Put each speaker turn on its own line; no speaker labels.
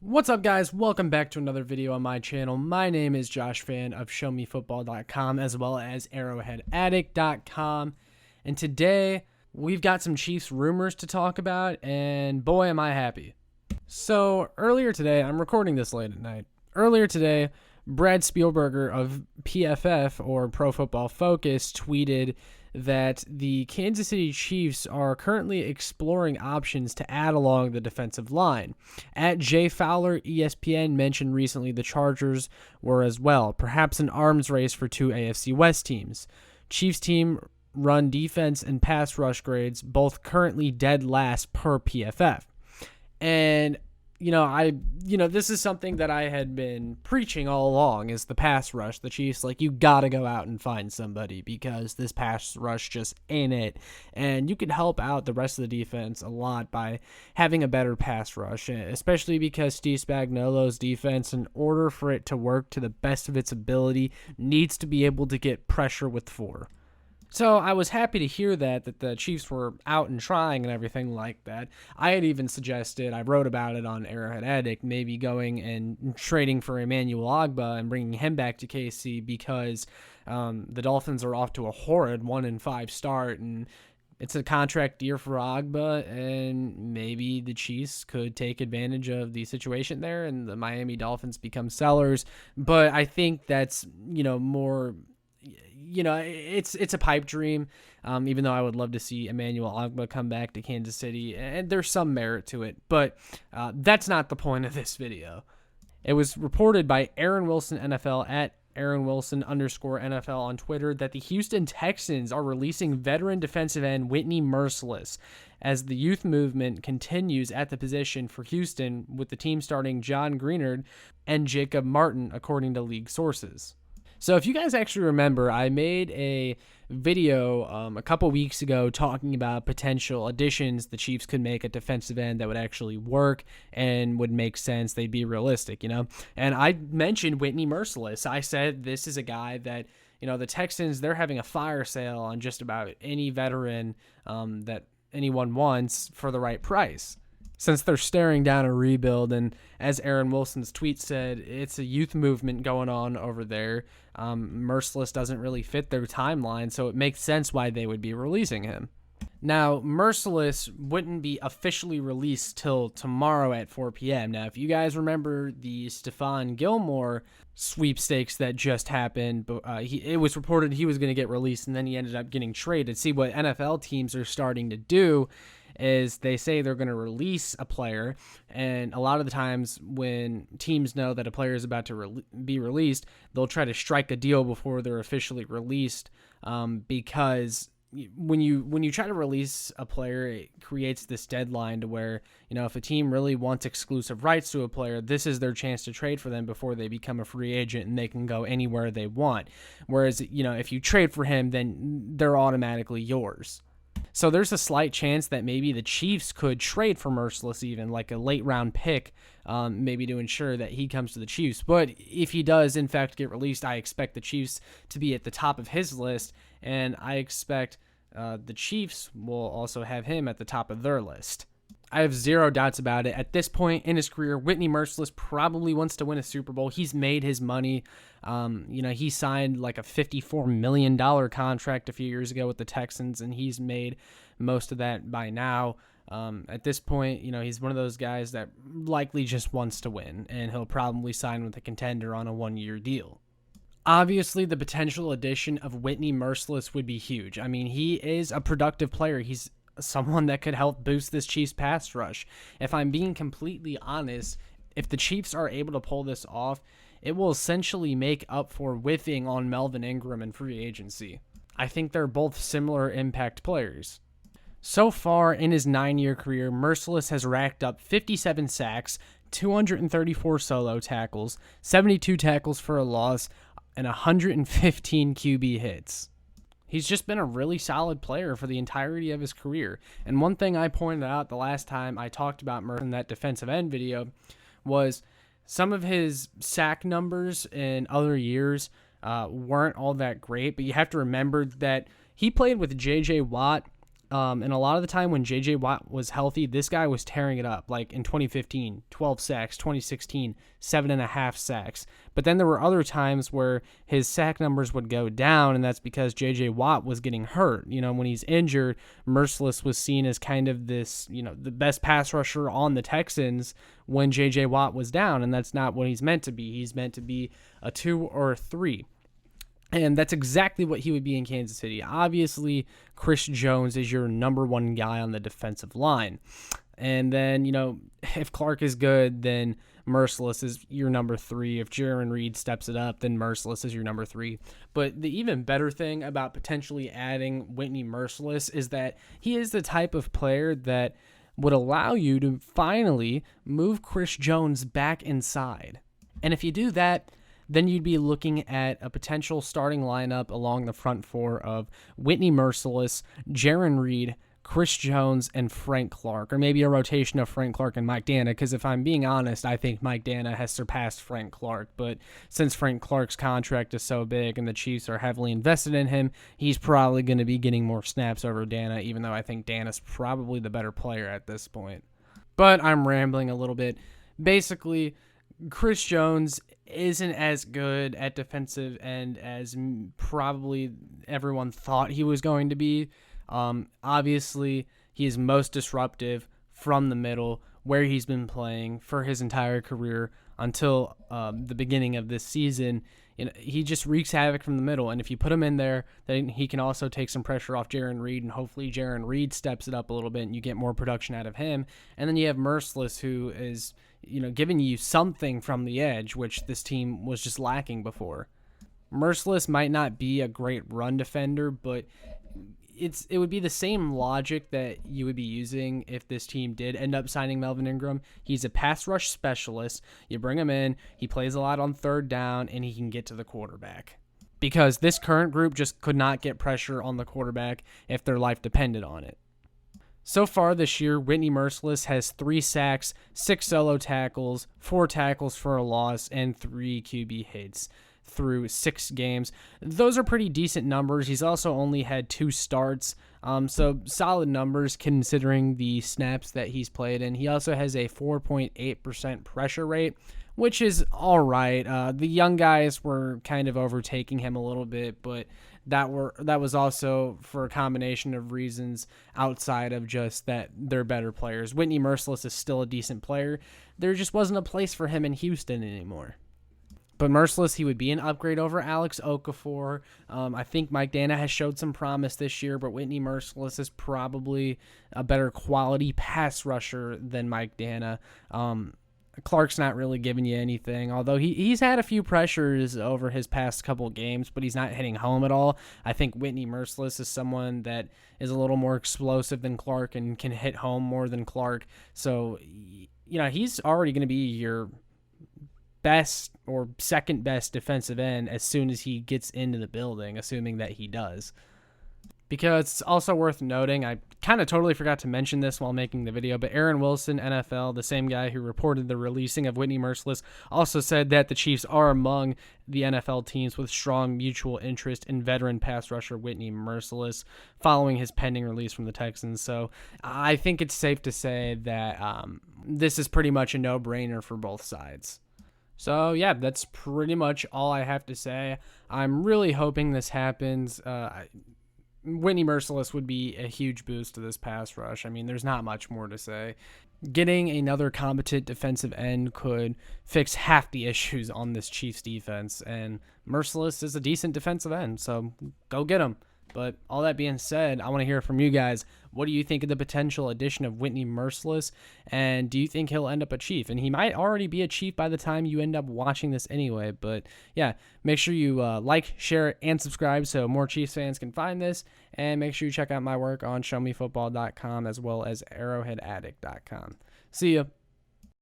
What's up, guys? Welcome back to another video on my channel. My name is Josh Fan of ShowMeFootball.com as well as ArrowheadAddict.com. And today we've got some Chiefs rumors to talk about, and boy, am I happy. So earlier today, I'm recording this late at night. Earlier today, Brad Spielberger of PFF, or Pro Football Focus, tweeted that the Kansas City Chiefs are currently exploring options to add along the defensive line. At Jay Fowler, ESPN mentioned recently the Chargers were as well, perhaps an arms race for two AFC West teams. Chiefs team run defense and pass rush grades, both currently dead last per PFF. And this is something that I had been preaching all along, is the pass rush. The Chiefs, you gotta go out and find somebody because this pass rush just ain't it. And you could help out the rest of the defense a lot by having a better pass rush, especially because Steve Spagnuolo's defense, in order for it to work to the best of its ability, needs to be able to get pressure with four. So I was happy to hear that the Chiefs were out and trying and everything like that. I had even suggested, I wrote about it on Arrowhead Addict, maybe going and trading for Emmanuel Ogbah and bringing him back to KC because the Dolphins are off to a horrid 1-5 start, and it's a contract year for Ogbah, and maybe the Chiefs could take advantage of the situation there and the Miami Dolphins become sellers. But I think that's, more... it's a pipe dream, even though I would love to see Emmanuel Ogbah come back to Kansas City, and there's some merit to it, but that's not the point of this video. It was reported by Aaron Wilson NFL at @AaronWilson_NFL on Twitter that the Houston Texans are releasing veteran defensive end Whitney Mercilus as the youth movement continues at the position for Houston, with the team starting John Greenard and Jacob Martin, according to league sources. So if you guys actually remember, I made a video a couple weeks ago talking about potential additions the Chiefs could make at defensive end that would actually work and would make sense. They'd be realistic, And I mentioned Whitney Mercilus. I said this is a guy that, the Texans, they're having a fire sale on just about any veteran that anyone wants for the right price, since they're staring down a rebuild. And as Aaron Wilson's tweet said, it's a youth movement going on over there. Mercilus doesn't really fit their timeline, so it makes sense why they would be releasing him. Now, Mercilus wouldn't be officially released till tomorrow at 4 p.m. Now, if you guys remember the Stephon Gilmore sweepstakes that just happened, it was reported he was going to get released, and then he ended up getting traded. See, what NFL teams are starting to do is they say they're going to release a player, and a lot of the times when teams know that a player is about to be released, they'll try to strike a deal before they're officially released, because when you try to release a player, it creates this deadline to where, if a team really wants exclusive rights to a player, this is their chance to trade for them before they become a free agent and they can go anywhere they want. Whereas, if you trade for him, then they're automatically yours. So there's a slight chance that maybe the Chiefs could trade for Mercilus, even like a late round pick, maybe to ensure that he comes to the Chiefs. But if he does in fact get released, I expect the Chiefs to be at the top of his list, and I expect the Chiefs will also have him at the top of their list. I have zero doubts about it. At this point in his career, Whitney Mercilus probably wants to win a Super Bowl. He's made his money. He signed like a $54 million contract a few years ago with the Texans, and he's made most of that by now. At this point, he's one of those guys that likely just wants to win, and he'll probably sign with a contender on a one-year deal. Obviously, the potential addition of Whitney Mercilus would be huge. I mean, he is a productive player. He's someone that could help boost this Chiefs pass rush. If I'm being completely honest, if the Chiefs are able to pull this off, it will essentially make up for whiffing on Melvin Ingram in free agency. I think they're both similar impact players. So far in his 9-year career, Mercilus has racked up 57 sacks, 234 solo tackles, 72 tackles for a loss, and 115 QB hits. He's just been a really solid player for the entirety of his career. And one thing I pointed out the last time I talked about Mercilus in that defensive end video was some of his sack numbers in other years weren't all that great, but you have to remember that he played with J.J. Watt And a lot of the time when J.J. Watt was healthy, this guy was tearing it up. Like in 2015, 12 sacks, 2016, 7.5 sacks. But then there were other times where his sack numbers would go down, and that's because J.J. Watt was getting hurt. When he's injured, Mercilus was seen as kind of this, the best pass rusher on the Texans when J.J. Watt was down, and that's not what he's meant to be. He's meant to be a 2 or a 3. And that's exactly what he would be in Kansas City. Obviously, Chris Jones is your number one guy on the defensive line. And then, if Clark is good, then Mercilus is your number 3. If Jarran Reed steps it up, then Mercilus is your number 3. But the even better thing about potentially adding Whitney Mercilus is that he is the type of player that would allow you to finally move Chris Jones back inside. And if you do that, then you'd be looking at a potential starting lineup along the front four of Whitney Mercilus, Jarran Reed, Chris Jones, and Frank Clark, or maybe a rotation of Frank Clark and Mike Dana, because if I'm being honest, I think Mike Dana has surpassed Frank Clark, but since Frank Clark's contract is so big and the Chiefs are heavily invested in him, he's probably going to be getting more snaps over Dana, even though I think Dana's probably the better player at this point. But I'm rambling a little bit. Basically, Chris Jones isn't as good at defensive end as probably everyone thought he was going to be. Obviously, he is most disruptive from the middle, where he's been playing for his entire career until the beginning of this season. He just wreaks havoc from the middle, and if you put him in there, then he can also take some pressure off Jarran Reed, and hopefully Jarran Reed steps it up a little bit, and you get more production out of him. And then you have Mercilus, who is giving you something from the edge, which this team was just lacking before. Mercilus might not be a great run defender, but it would be the same logic that you would be using if this team did end up signing Melvin Ingram. He's a pass rush specialist. You bring him in, he plays a lot on third down, and he can get to the quarterback. Because this current group just could not get pressure on the quarterback if their life depended on it. So far this year, Whitney Mercilus has 3 sacks, 6 solo tackles, 4 tackles for a loss, and 3 QB hits through 6 games. Those are pretty decent numbers. He's also only had 2 starts, so solid numbers considering the snaps that he's played in. He also has a 4.8% pressure rate, which is all right. The young guys were kind of overtaking him a little bit, but that was also for a combination of reasons outside of just that they're better players. Whitney Mercilus is still a decent player. There just wasn't a place for him in Houston anymore. But Mercilus, he would be an upgrade over Alex Okafor. I think Mike Dana has showed some promise this year, but Whitney Mercilus is probably a better quality pass rusher than Mike Dana. Clark's not really giving you anything, although he's had a few pressures over his past couple games, but he's not hitting home at all. I think Whitney Mercilus is someone that is a little more explosive than Clark and can hit home more than Clark. So, he's already going to be your best or second best defensive end as soon as he gets into the building, assuming that he does. Because it's also worth noting, I kind of totally forgot to mention this while making the video, but Aaron Wilson, NFL, the same guy who reported the releasing of Whitney Mercilus, also said that the Chiefs are among the NFL teams with strong mutual interest in veteran pass rusher Whitney Mercilus following his pending release from the Texans. So I think it's safe to say that this is pretty much a no-brainer for both sides. So, yeah, that's pretty much all I have to say. I'm really hoping this happens. Whitney Mercilus would be a huge boost to this pass rush. I mean, there's not much more to say. Getting another competent defensive end could fix half the issues on this Chiefs defense, and Mercilus is a decent defensive end, so go get him. But all that being said, I want to hear from you guys. What do you think of the potential addition of Whitney Mercilus? And do you think he'll end up a Chief? And he might already be a Chief by the time you end up watching this anyway. But yeah, make sure you like, share, and subscribe so more Chiefs fans can find this. And make sure you check out my work on showmefootball.com as well as arrowheadaddict.com. See ya.